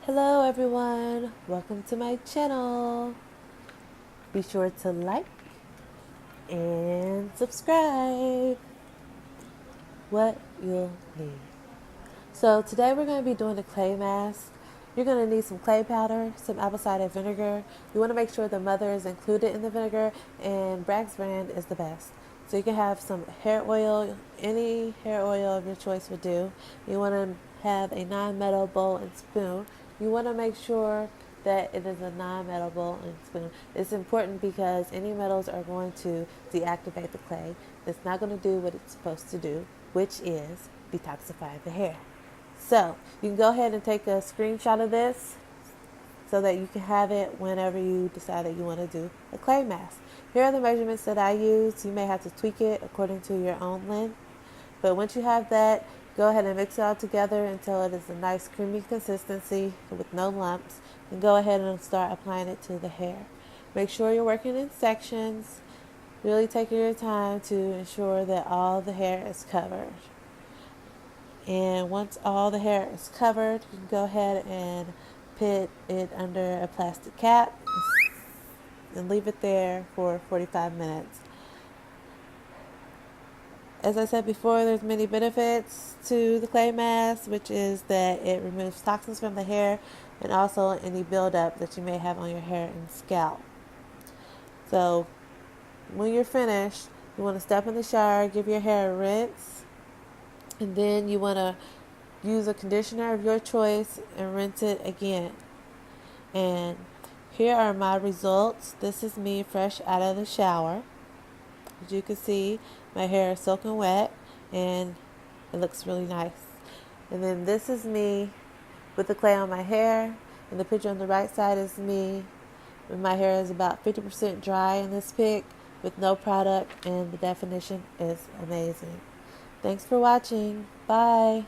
Hello everyone, welcome to my channel. Be sure to like and subscribe. What you'll need. So today we're going to be doing a clay mask. You're going to need some clay powder, some apple cider vinegar. You want to make sure the mother is included in the vinegar, and Bragg's brand is the best. So you can have some hair oil, any hair oil of your choice would do. You want to have a non-metal bowl and spoon. You want to make sure that it is a non-metal bowl and spoon. It's important because any metals are going to deactivate the clay. It's not going to do what it's supposed to do, which is detoxify the hair. So you can go ahead and take a screenshot of this so that you can have it whenever you decide that you want to do a clay mask. Here are the measurements that I use. You may have to tweak it according to your own length. But once you have that, go ahead and mix it all together until it is a nice creamy consistency with no lumps. And go ahead and start applying it to the hair. Make sure you're working in sections. Really taking your time to ensure that all the hair is covered. And once all the hair is covered, you can go ahead and put it under a plastic cap and leave it there for 45 minutes. As I said before, there's many benefits to the clay mask, which is that it removes toxins from the hair and also any buildup that you may have on your hair and scalp. So when you're finished, you want to step in the shower, give your hair a rinse, and then you want to use a conditioner of your choice and rinse it again. And here are my results. This is me fresh out of the shower. As you can see, my hair is soaking wet and it looks really nice. And then this is me with the clay on my hair. And the picture on the right side is me when my hair is about 50% dry in this pic with no product, and the definition is amazing. Thanks for watching. Bye.